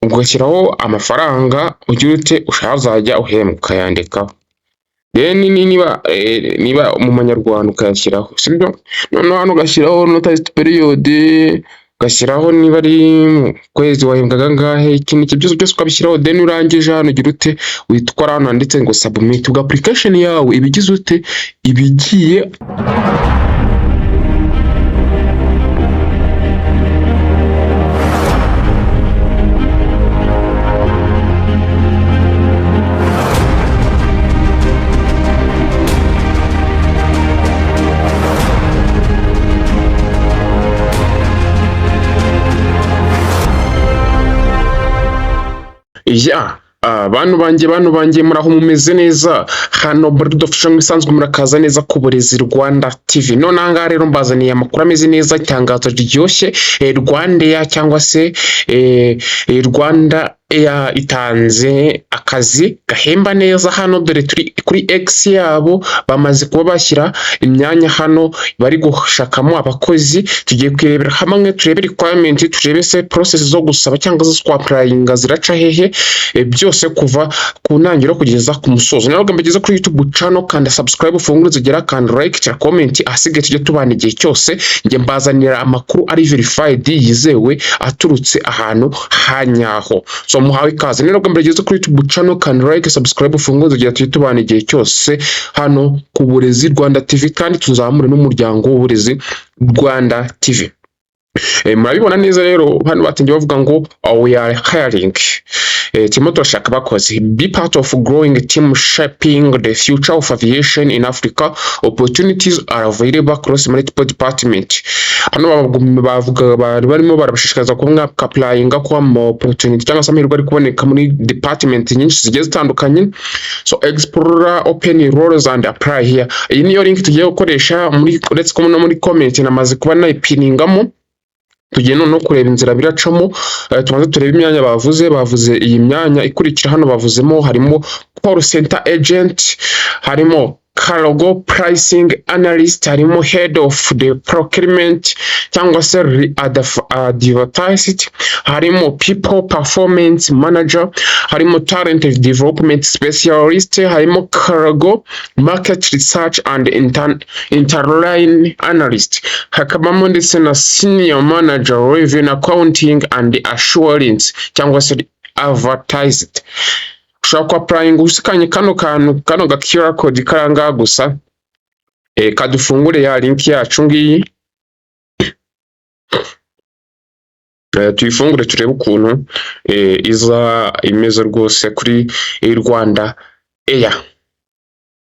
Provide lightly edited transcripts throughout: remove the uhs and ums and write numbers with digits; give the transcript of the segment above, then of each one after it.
ugashyiraho amafaranga ugira ute uzajya uhembwa ukayandikaho. Then niba mu manyarwanda ukayashyiraho, sibyo? Noneho hano ugashyiraho notice period, ugashyiraho niba ari mu kwezi wahembwaga angahe, iki byose ukabishyiraho. Then urangije hano ugira ute witwara hano handitse ngo submit, ubwo application yawe ibigize ute ibigiye bantu banjye muraho mumeze neza. Hano Bardo Fashion isanzwe murakaza neza ku Burezi Rwanda TV. None aha rero mbazaniye amakuru ameze neza, itangazo riryoshye. Rwanda cyangwa se Rwanda itanze akazi gahemba neza. Hano dore turi kuri X yabo, bamaze kuba bashyira imyanya hano bari gushakamo abakozi. Tugiye kurebera hamwe, turebe requirement, turebe se process zo gusaba cyangwa zo applyinga ziraca hehe, byose kuva ku ntangiriro kugeza ku musozo. Nabwo mbageze kuri YouTube channel, kanda subscribe, ufungure zigera, kanda like, cyangwa comment, ahasigaye tujye tubana igihe cyose. Njye mbazanira amakuru ari verified, yizewe, aturutse ahantu hanyaho. So muhawe ikaze. Nabwo mbageze kuri YouTube channel, kanda like, subscribe, ufungure zigera, tujye tubana igihe cyose hano ku Burezi Rwanda TV, kandi tuzamure n'umuryango w'Uburezi Rwanda TV. Murabibona neza rero, hano batangiye bavuga ngo we are hiring. Turimo turashaka abakozi. Be part of growing team shaping the future of aviation in Africa. Opportunities are available across multiple departments. Hano bavuga barimo barabashishikariza ko mwaplyinga kwa opportunity cyangwa se amahirwe ari kuboneka muri department nyinshi zigiye zitandukanye. So explore open roles and apply here. Iyi niyo link tugiye gukoresha muri let's come no muri comment namaze kuba nayipiningamo. Tugiye no kureba inzira biracamo. Tumaze tureba imyanya bavuze iyi myanya ikurikira hano bavuzemo harimo call center agent, harimo cargo pricing analyst, harimo head of the procurement cyangwa se advertised, harimo people performance manager, harimo talent development specialist, harimo cargo market research and interline analyst, hakabamo ndetse na senior manager revenue accounting and assurance cyangwa se advertised. Ushaka applying usikanye kano ga QR code karanga gusa, kadufungure ya link yacu ngiyi, tuyifungure turebe ukuntu iza imeze rwose kuri Rwanda Air.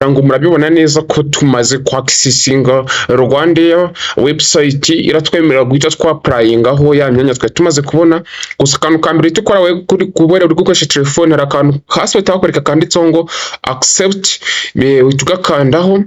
Ngo murabibona neza ko tumaze kwakisinga Rwanda website iratwemerera guhita twapplyingaho ya myanya twari tumaze kubona. Gusa kantu kambere tukora we kuri kubera uri gukoresha telefone, hari akantu hasi batakoreka kanditseho ngo accept, tugakandaho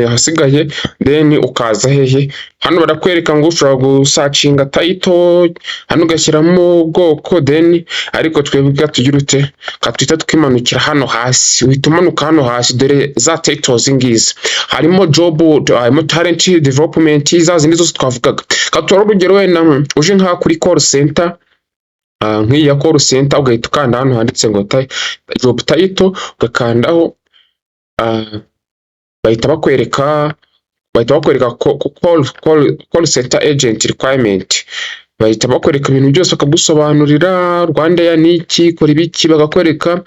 hasigaye then ukaza hehe. Hano barakwereka ngo ushobora gusearchinga title, hano ugashyiramo ubwoko, then ariko twebwe tugira ute katwita tukimanukira hano hasi. Uhita umanuka hano hasi, dore za titles ngizi, harimo job, harimo talent development, za zindi zose twavugaga. Katora urugero wenda uje nka kuri call center, nk'iya call center ugahita ukanda hano handitse ngo job title, ugakandaho bahita bakwereka call center agent requirement. Bahita bakwereka ibintu byose bakagusobanurira Rwanda ya niki kora ibiki, bagakwereka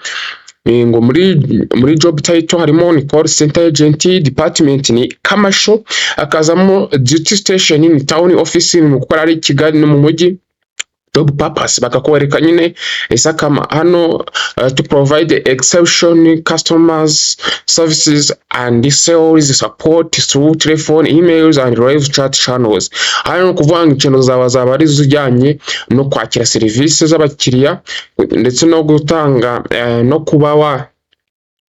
ngo muri job title harimo ni call center agent, department ni commercial, akazamo duty station ni town office, ni gukora ari Kigali no mu mujyi. Job purpose bakakwereka nyine isakama hano to provide exception customers services and sales support through telephone, emails and live chat channels. Hano kuvanga channel zaba ari zijyanye no kwakira serivisi z'abakiriya ndetse no gutanga no kuba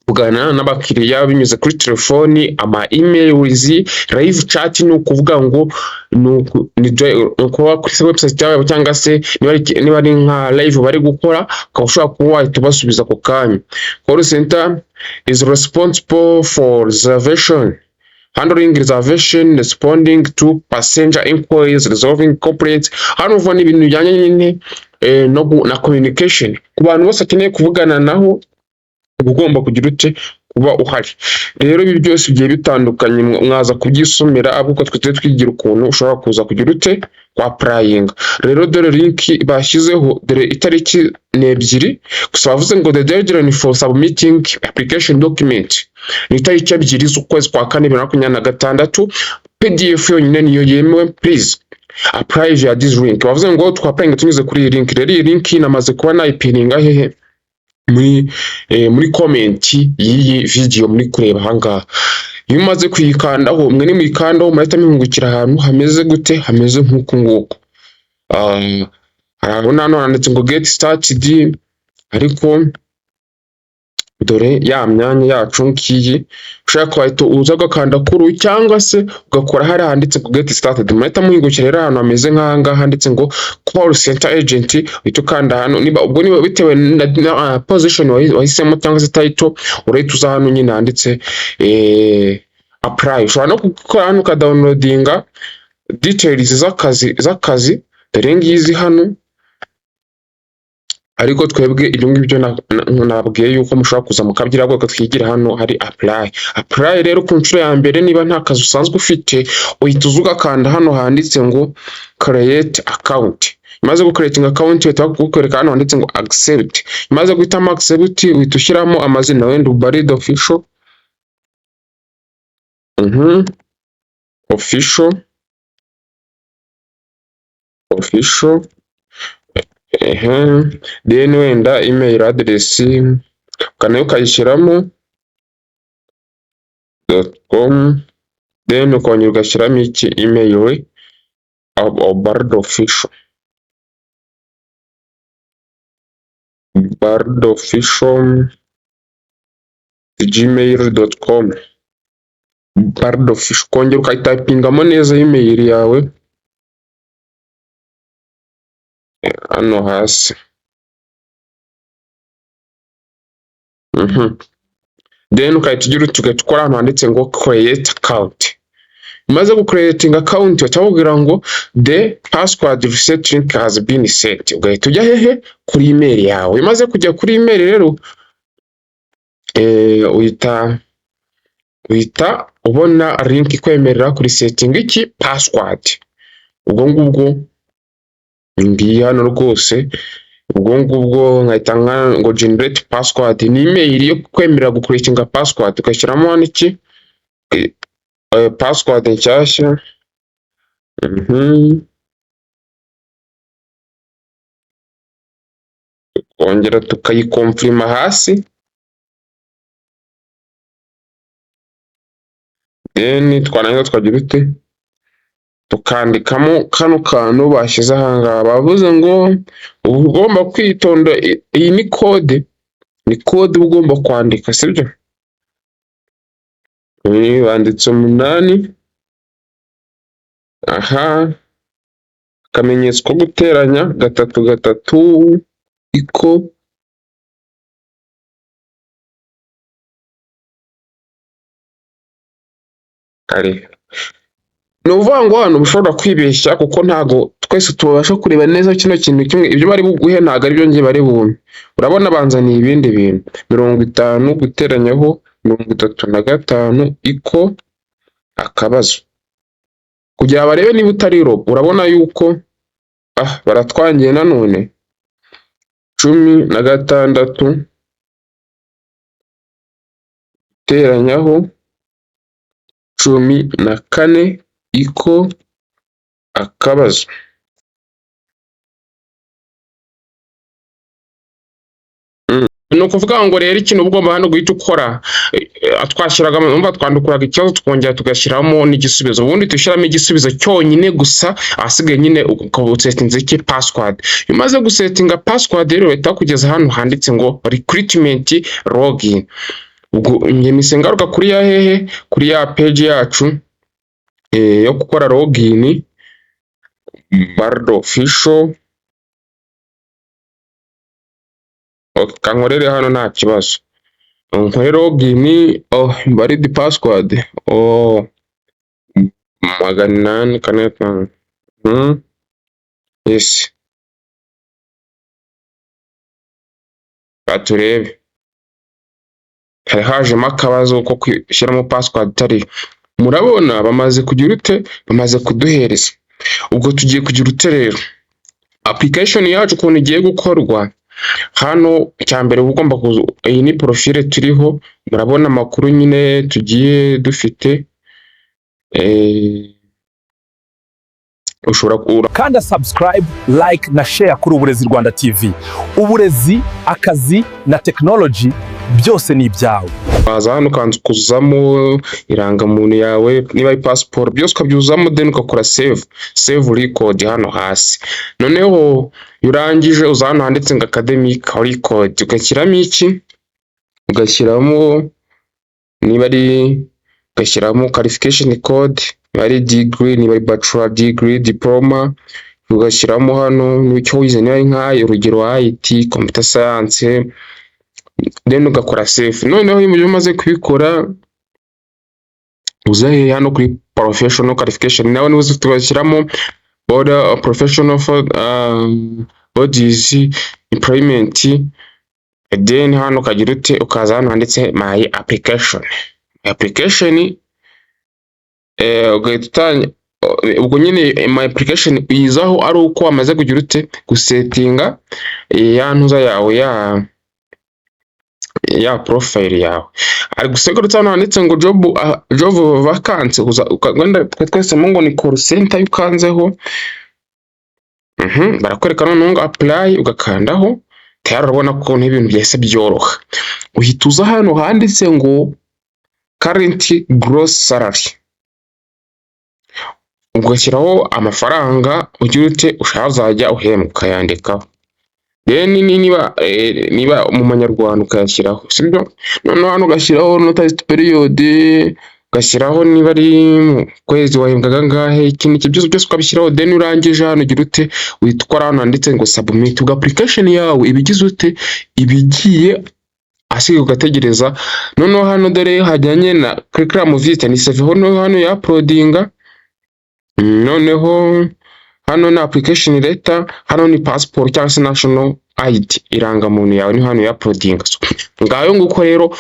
kugana n'abakiriya binyuze kuri telefoni, ama emails, live chat. Ni ukuvuga ngo ni kuba kuri website yawe cyangwa se niba ari nka live bari gukora, ukashobora kuba wahita basubiza ku kanya. Call center is responsible for reservation, handling reservation, responding to passenger inquiries, resolving complaints. Hano uvana ibintu bijyanye nyine na communication ku bantu bose akeneye kuvugana naho uba ugomba kugira ute kuba uhari. Rero ibi byose bigiye bitandukanye mwaza kubyisomera ahubwo twe twigira ukuntu ushobora kuza kugira ute kwa purayinga. Rero dore linki bashyizeho, dore itariki ni 2 gusa bavuze ngo the deadline for submitting application document ni itariki 2 z'ukwezi kwa 4 2026. PDF yonyine niyo yemewe, please apply via this link. Bavuze ngo twapayinga tunyuze kuri iyi link. Rero iyi link namaze kuba nayipininga hehe muri comment y'iyi video muri kureba ahangaha. Iyo umaze kuyikandaho mwe nimuyikandaho murahita mwihungukira ahantu hameze gute, hameze nk'uku nguku. Harabona hano handitse ngo get started, ariko dore ya myanya yacu ngiyi ushaka wahita uza ugakanda kuru cyangwa se ugakora hari handitse ngo get started. Murahita muhingukira rero ahantu hameze nk'ahangaha handitse ngo call center agent, uhita ukanda hano. Niba bitewe na position wahisemo cyangwa se title, urahita uza hano nyine handitse apply. Ushobora no gukora hano ukadownloadinga details z'akazi dore ngizi hano, ariko twebwe ibyo ngibyo nabwiye yuko mushobora kuza mukabyira ahubwo twigira hano hari apply. Rero ku nshuro ya mbere niba nta kazi usanzwe ufite uhita uza ugakanda hano handitse ngo create account. Imaze creating account uhita bakwereka hano handitse ngo accept. Imaze guhitamo accept uhita ushyiramo amazina wenda Bardo official, official then wenda email address ukanayo ukayishyiramo .com, then ukongera ugashyiramo iki email we Bardo official gmail.com, Bardo official, ukongera ukayitapingamo neza email yawe hano hasi. Then ukahita ugira ugahita ukora hano handitse ngo create account. Umaze gucreating account bakubwira ngo the password reset link has been set. Ugahita ujya hehe kuri email yawe. Umaze kujya kuri email rero uhita ubona link ikwemerera kuri setting iki password. Ubwo ngubwo ngiye hano rwose, ubwo ngubwo nkahita ngo generate password. Ni email yo kwemerera gucreatinga password, ugashyiramo hano iki password nshyashya. Kongera tukayikonfirma hasi, then twarangiza twagira ute tukandikamo kano kantu bashyize ahangaha. Bavuze ngo uba ugomba kwitonda, iyi ni code uba ugomba kwandika, sibyo? Banditse 8, akamenyetso ko guteranya 3 iko kare. Ni ukuvuga ngo hano ushobora kwibeshya kuko ntago twese tubasha kureba neza kino kintu kimwe. Ibyo bari buguhe ntago ari byo ngiye bari bumve. Urabona banzaniye ibindi bintu 50 guteranyaho 35 iko akabazo, kugira barebe niba utari robo. Urabona yuko baratwangiye nanone 16 guteranyaho 14 iko akabazo. Ni ukuvuga ngo rero ikintu ugomba hano guhita ukora, twashyiraga umva twandukuraga ikibazo tukongera tugashyiramo n'igisubizo, ubundi dushyiramo igisubizo cyonyine gusa, ahasigaye nyine ukabusetinze iki password. Umaze gusetinga password rero uhita kugeza hano handitse ngo recruitment login. Ubwo ngemise ngaruka kuri ya hehe kuri ya page yacu yo gukora login Bardo official. Kankorere hano nta kibazo, nkore login valid password 800 yes. baturebe. Hari hajemo akabazo ko kwishyiramo password itari. Murabona bamaze kugira ute, bamaze kuduhereza. Ubwo tugiye kugira ute rero. Application yacu ukuntu igiye gukorwa, hano cyambere ugomba iyi ni profile turiho, murabona amakuru nyine tugiye dufite. Ushobora kanda subscribe, like na share kuri Uburezi Rwanda TV. Uburezi, akazi na technology byose ni ibyawe. Baza hano ukanza kuzamo irangamuntu yawe, niba ari passport byose ukabyuzamo, then ugakora save record hano hasi. Noneho urangije uza hano handitse ngo academic record, ugashyiramo iki, ugashyiramo niba ari ugashyiramo qualification code, niba ari degree, niba ari bachelor degree, diploma, ugashyiramo hano n'icyo wize, niba ari nka urugero IT, computer science, then ugakora save. Noneho iyo umaze kubikora uzahe hano kuri professional qualification, nawe niba ugashyiramo border professional for bodies employment, then hano ukagira ute, ukaza hano handitse my application. Ugahita ubwo nyine my application izaho ari uko wamaze kugira ute, gusettinga ya ntuza yawe ya profile yawe. Ari gusekurutsa hano handitse ngo job vacancy, ukagenda twese ngo ni call center, yukanzeho barakwereka none ngo apply, ugakandaho tayari. Urabona ko n'ibintu byese byoroha. Uhita uza hano handitse ngo current gross salary, ugashyiraho amafaranga ugira ute ushaka uzajya uhembwa, ukayandikaho. Then niba mu manyarwanda ukayashyiraho, sibyo? Noneho hano ugashyiraho notice period, ugashyiraho niba ari mu kwezi wahembwaga ngahe, iki byose ukabishyiraho. Then urangije hano ugira ute, uhita ukora hano handitse ngo submit, uga application yawe ibigize ute, ibigiye asigaye ugategereza. Noneho hano dore hajyanye na curriculum vitae, ni CV hano ya uploadinga. Noneho hano ni application letter, hano ni passport cyangwa se national ID, irangamuntu yawe ni hano ya uploadinga. Ngayo nguko rero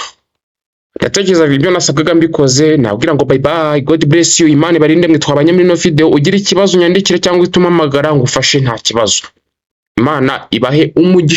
ndatekereza ibyo nasabwaga mbikoze. Nabwira ngo bye bye, God bless you, Imana ibarinde mwe twabanye muri no video. Ugira ikibazo nyandikire cyangwa itumpamagara ngufashe, nta kibazo. Imana ibahe umugisha.